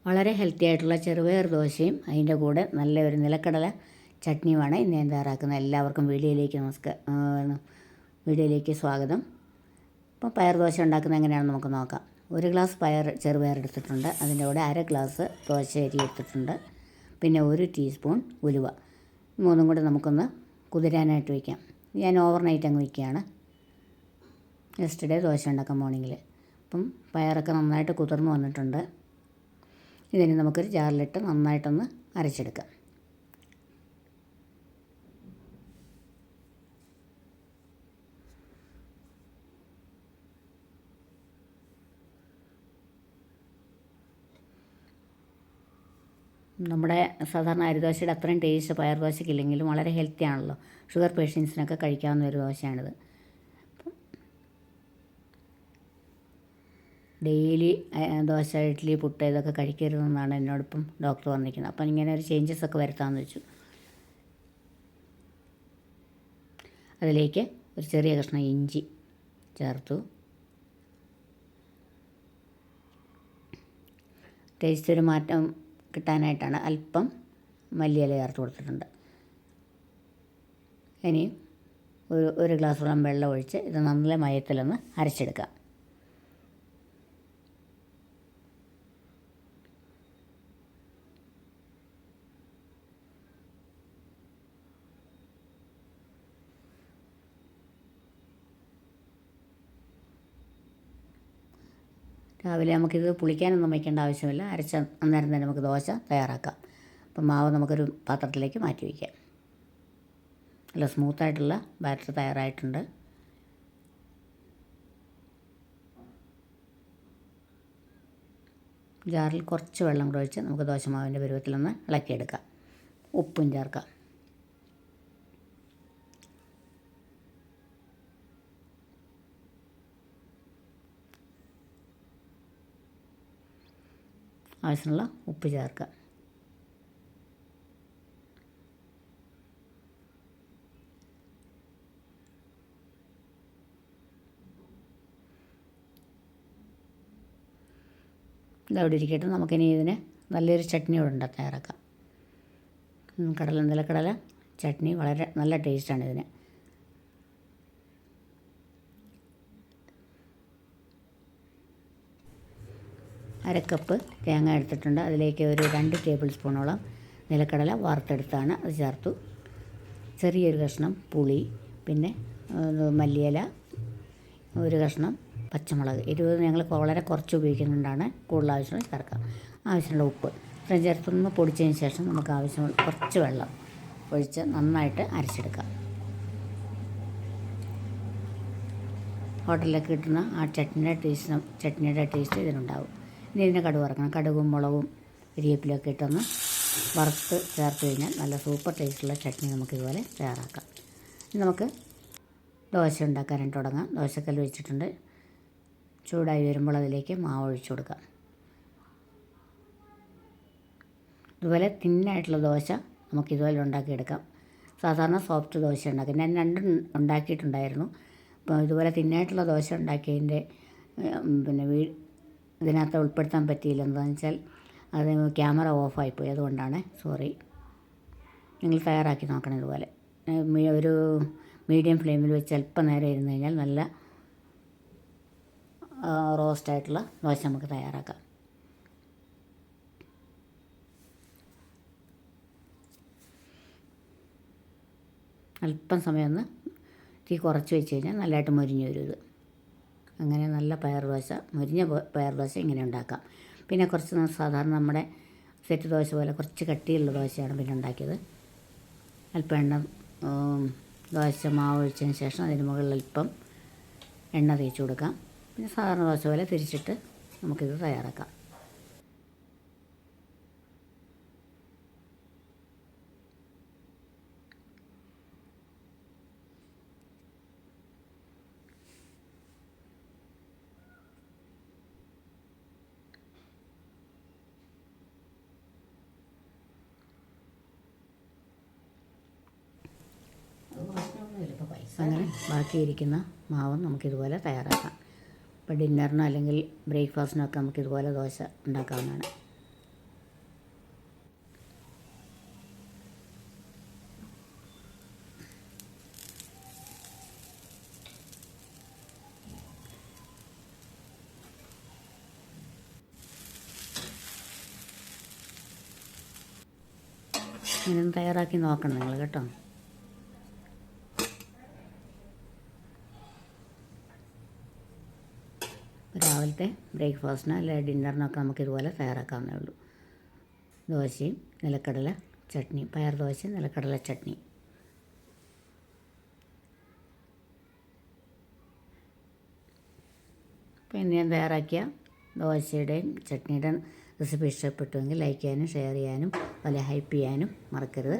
വളരെ ഹെൽത്തി ആയിട്ടുള്ള ചെറുപയർ ദോശയും അതിൻ്റെ കൂടെ നല്ലൊരു നിലക്കടല ചട്നിയുമാണ് ഇന്ന് ഞാൻ തയ്യാറാക്കുന്നത്. എല്ലാവർക്കും വീഡിയോയിലേക്ക് സ്വാഗതം. ഇപ്പോൾ പയർ ദോശ ഉണ്ടാക്കുന്നത് എങ്ങനെയാണെന്ന് നമുക്ക് നോക്കാം. 1 ഗ്ലാസ് ചെറുപയർ എടുത്തിട്ടുണ്ട്. അതിൻ്റെ കൂടെ 1/2 ഗ്ലാസ് ദോശ അരി എടുത്തിട്ടുണ്ട്. പിന്നെ 1 ടീസ്പൂൺ ഉലുവ. മൂന്നും കൂടെ നമുക്കൊന്ന് കുതിരാനായിട്ട് വയ്ക്കാം. ഞാൻ ഓവർനൈറ്റ് അങ്ങ് വയ്ക്കുകയാണ്. യെസ്റ്റർഡേ ദോശ ഉണ്ടാക്കാം മോർണിംഗിൽ. അപ്പം പയറൊക്കെ നന്നായിട്ട് കുതിർന്ന് വന്നിട്ടുണ്ട്. ഇതിന് നമുക്കൊരു ജാറിലിട്ട് നന്നായിട്ടൊന്ന് അരച്ചെടുക്കാം. നമ്മുടെ സാധാരണ അരിദോശയുടെ അത്രയും ടേസ്റ്റ് പയർ ദോശയ്ക്കില്ലെങ്കിലും വളരെ ഹെൽത്തി ആണല്ലോ. ഷുഗർ പേഷ്യൻസിനൊക്കെ കഴിക്കാവുന്ന ഒരു ദോശയാണിത്. ഡെയിലി ദോശ, ഇഡ്ഡലി, പുട്ട് ഇതൊക്കെ കഴിക്കരുതെന്നാണ് എന്നോടൊപ്പം ഡോക്ടർ വന്നിരിക്കുന്നത്. അപ്പം ഇങ്ങനെ ഒരു ചേഞ്ചസ് ഒക്കെ വരുത്താമെന്ന് വെച്ചു. അതിലേക്ക് ഒരു ചെറിയ കഷ്ണം ഇഞ്ചി ചേർത്തു. ടേസ്റ്റ് ഒരു മാറ്റം കിട്ടാനായിട്ടാണ് അല്പം മല്ലിയില ചേർത്ത് കൊടുത്തിട്ടുണ്ട്. ഇനി ഒരു ഗ്ലാസ്സോളം വെള്ളം ഒഴിച്ച് ഇത് നല്ല മയത്തിലൊന്ന് അരച്ചെടുക്കാം. രാവിലെ നമുക്കിത് പുളിക്കാനൊന്നും വയ്ക്കേണ്ട ആവശ്യമില്ല. അരച്ച അന്നേരം തന്നെ നമുക്ക് ദോശ തയ്യാറാക്കാം. അപ്പം മാവ് നമുക്കൊരു പാത്രത്തിലേക്ക് മാറ്റി വയ്ക്കാം. നല്ല സ്മൂത്തായിട്ടുള്ള ബാറ്റർ തയ്യാറായിട്ടുണ്ട്. ജാറിൽ കുറച്ച് വെള്ളം കൂടെ ഒഴിച്ച് നമുക്ക് ദോശമാവിൻ്റെ പരുവത്തിലൊന്ന് ഇളക്കിയെടുക്കാം. ഉപ്പും ചേർക്കാം. ആവശ്യമുള്ള ഉപ്പ് ചേർക്കാം. ഇതവിടെ ഇരിക്കട്ടെ. നമുക്കിനി ഇതിന് നല്ലൊരു ചട്നി ഇവിടെ തയ്യാറാക്കാം. നിലക്കടല ചട്നി വളരെ നല്ല ടേസ്റ്റാണ് ഇതിന്. അരക്കപ്പ് തേങ്ങ എടുത്തിട്ടുണ്ട്. അതിലേക്ക് ഒരു 2 ടേബിൾ സ്പൂണോളം നിലക്കടല വറുത്തെടുത്താണ് അത് ചേർത്തു. ചെറിയൊരു കഷ്ണം പുളി, പിന്നെ മല്ലിയില, ഒരു കഷ്ണം പച്ചമുളക്. ഞങ്ങൾ വളരെ കുറച്ച് ഉപയോഗിക്കുന്നുണ്ടാണ്. കൂടുതൽ ആവശ്യമുള്ള ചേർക്കാം. ആവശ്യമുള്ള ഉപ്പ് ഇത്രയും ചേർത്തൊന്ന് പൊടിച്ചതിന് ശേഷം നമുക്ക് ആവശ്യമുള്ള കുറച്ച് വെള്ളം ഒഴിച്ച് നന്നായിട്ട് അരച്ചെടുക്കാം. ഹോട്ടലിലൊക്കെ കിട്ടുന്ന ആ ചട്നിയുടെ ടേസ്റ്റ് ഇതിനുണ്ടാവും. ഇനി ഇതിന് കടുക് വറക്കണം. കടുകും മുളകും കരിവേപ്പിലൊക്കെ ഇട്ടൊന്ന് വറുത്ത് ചേർത്ത് കഴിഞ്ഞാൽ നല്ല സൂപ്പർ ടേസ്റ്റുള്ള ചട്നി നമുക്കിതുപോലെ തയ്യാറാക്കാം. ഇനി നമുക്ക് ദോശ ഉണ്ടാക്കാനായിട്ട് തുടങ്ങാം. ദോശക്കല്ല് വെച്ചിട്ടുണ്ട്. ചൂടായി വരുമ്പോൾ അതിലേക്ക് മാവ് ഒഴിച്ചു കൊടുക്കാം. ഇതുപോലെ തിന്നായിട്ടുള്ള ദോശ നമുക്കിതുപോലെ ഉണ്ടാക്കിയെടുക്കാം. സാധാരണ സോഫ്റ്റ് ദോശ ഉണ്ടാക്കി ഞാൻ 2 ഉണ്ടാക്കിയിട്ടുണ്ടായിരുന്നു. അപ്പോൾ ഇതുപോലെ തിന്നായിട്ടുള്ള ദോശ ഉണ്ടാക്കിയതിൻ്റെ പിന്നെ ഇതിനകത്ത് ഉൾപ്പെടുത്താൻ പറ്റിയില്ല. എന്താണെന്ന് വെച്ചാൽ അത് ക്യാമറ ഓഫായിപ്പോയി. അതുകൊണ്ടാണ് സോറി. നിങ്ങൾ തയ്യാറാക്കി നോക്കണം. ഇതുപോലെ ഒരു മീഡിയം ഫ്ലെയിമിൽ വെച്ച് അല്പം നേരം ഇരുന്ന് കഴിഞ്ഞാൽ നല്ല റോസ്റ്റായിട്ടുള്ള ദോശ നമുക്ക് തയ്യാറാക്കാം. അല്പം സമയം ഒന്ന് തീ കുറച്ച് വെച്ച് കഴിഞ്ഞാൽ നല്ലതായിട്ട് മൊരിഞ്ഞ് വരും ഇത്. അങ്ങനെ നല്ല മൊരിഞ്ഞ പയർ ദോശ ഇങ്ങനെ ഉണ്ടാക്കാം. പിന്നെ കുറച്ച് സാധാരണ നമ്മുടെ സെറ്റ് ദോശ പോലെ കുറച്ച് കട്ടിയുള്ള ദോശയാണ് പിന്നെ ഉണ്ടാക്കിയത്. അല്പം എണ്ണ ദോശ മാവ് ഒഴിച്ചതിന് ശേഷം അതിന് മുകളിൽ അല്പം എണ്ണ തേച്ച് കൊടുക്കാം. പിന്നെ സാധാരണ ദോശ പോലെ തിരിച്ചിട്ട് നമുക്കിത് തയ്യാറാക്കാം. അങ്ങനെ ബാക്കിയിരിക്കുന്ന മാവും നമുക്കിതുപോലെ തയ്യാറാക്കാം. ഇപ്പോൾ ഡിന്നറിനോ അല്ലെങ്കിൽ ബ്രേക്ക്ഫാസ്റ്റിനോ ഒക്കെ നമുക്കിതുപോലെ ദോശ ഉണ്ടാക്കാവുന്നതാണ്. ഇങ്ങനെ ഒന്ന് തയ്യാറാക്കി നോക്കണം നിങ്ങൾ കേട്ടോ. രാവിലത്തെ ബ്രേക്ക്ഫാസ്റ്റിന് അല്ലെങ്കിൽ ഡിന്നറിനൊക്കെ നമുക്ക് ഇതുപോലെ തയ്യാറാക്കാവുന്നേ ഉള്ളൂ. ദോശയും നിലക്കടല ചട്നി, പയർ ദോശയും നിലക്കടല ചട്നി. അപ്പോൾ ഇന്ന് ഞാൻ തയ്യാറാക്കിയ ദോശയുടെയും ചട്നിയുടെയും റെസിപ്പി ഇഷ്ടപ്പെട്ടുവെങ്കിൽ ലൈക്ക് ചെയ്യാനും ഷെയർ ചെയ്യാനും അതുപോലെ ഹൈപ്പ് ചെയ്യാനും മറക്കരുത്.